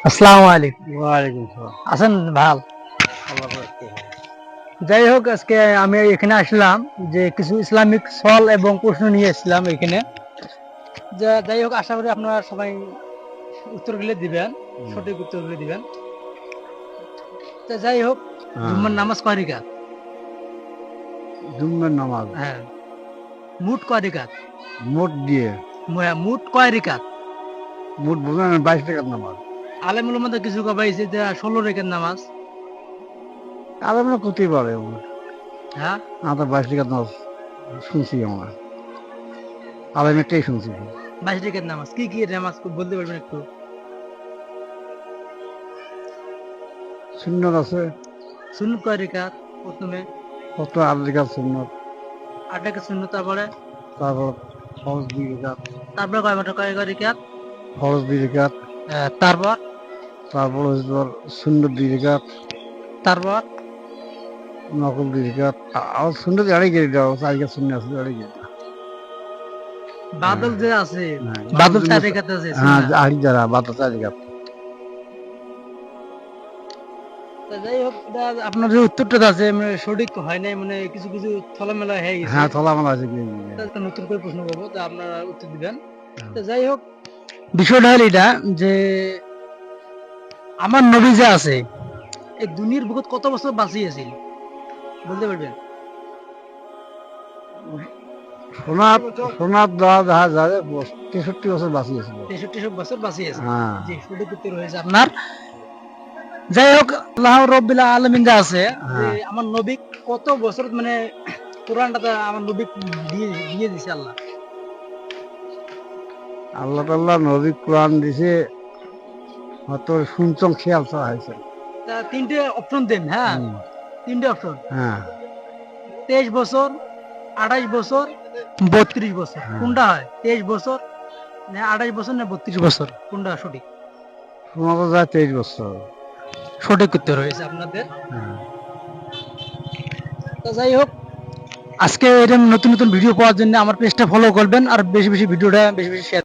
আসসালামু আলাইকুম। ওয়ালাইকুম সালাম। আছেন ভাল? আল্লাহ রাখতে হবে। যাই হোক, আজকে আমি এখানে আসলাম যে কিছু ইসলামিক সল এবং প্রশ্ন নিয়ে এসেছিলাম এখানে। যাই হোক, আশা করি আপনারা সবাই উত্তরগুলো দিবেন, সঠিক উত্তরগুলো দিবেন। তো যাই হোক, জুম্মার নামাজ কয় রিকাত? জুম্মার নামাজ হ্যাঁ, মুট কয় রিকাত? মোট দিয়ে মুট কয় রিকাত? মোট বোঝেন 22 টাকার নামাজ। আলেমুল মধ্যে কিছু কবাইছে যে 16 রিকাত নামাজ। আর আমরা করতেই পারে আমরা হ্যাঁ, 22 টাকার নামাজ শুনছি আমরা আলমেরটাই শুনছি। 22 রিকাত নামাজ কি কি নামাজ বলতে পারবেন একটু? সুন্নত আছে সুন্নত কয় রিকাত? প্রথমে কত 8 টাকার সুন্নত, 8 রিকাত সুন্নত, তারপরে তারপর ফরজ 2 টাকা, তারপরে কয় রিকাত? ফরজ 2 টাকা, তারপর তারপর হচ্ছে তোর সুন্নত 2 টাকা, তারপর নকল 2 টাকা। আর সুন্নত আড়াই কেজি দেওয়া 4 টাকা শূন্য আছে আড়াই কেজি। বাদল যে আছে, হ্যাঁ বাদল 4 রেখাতে আছে হ্যাঁ সুন্নাহ। আড়ি যারা বাতা 4 টাকা। তা যাই হোক, আপনার যে উত্তরটা আছে মানে সঠিক হয় নাই, মানে কিছু কিছু থলামেলা হয়ে গেছে। হ্যাঁ থলা মালা আছে কি তা একটা নতুন করে প্রশ্ন করবো, তা আপনারা উত্তর দিবেন। তো যাই হোক, বিষয়টা হলো এটা যে আমার নবী যে আছে এই দুনিয়ার বুকত কত বছর বাঁচিয়েছিল বলতে পারবেন? সোনার সোনার দেওয়া দেখা যায় 63 বছর বাঁচিয়েছিল। 63 বছর বাঁচিয়েছে। হ্যাঁ জি, সঠিক উত্তর হয়েছে আপনার। যাই হোক, আল্লাহ রাব্বুল আলামিন যা আছে যে হ্যাঁ আমার নবী কত বছর মানে কোরআনটা তো আমার নবী দিয়ে দিয়ে দিছে আল্লাহ। আল্লাহ তাল্লাহ নবী কোরআন দিছে হয়তো শুনছং খেয়াল ছাড়া হয়েছে। তা তিনটে অপশন দেন, হ্যাঁ, তিনটে অপশন। হ্যাঁ 23 বছর, 28 বছর, 32 বছর, হ্যাঁ কোনটা হয়? 23 বছর না 28 বছর না 32 বছর, কোনটা সঠিক? শোনা তো যায় 23 বছর। সঠিক উত্তর হয়েছে আপনাদের। হ্যাঁ তো যাই হোক, আজকে এরকম নতুন নতুন ভিডিও পাওয়ার জন্য আমার পেজটা ফলো করবেন আর বেশি বেশি ভিডিওটা বেশি বেশি শেয়ার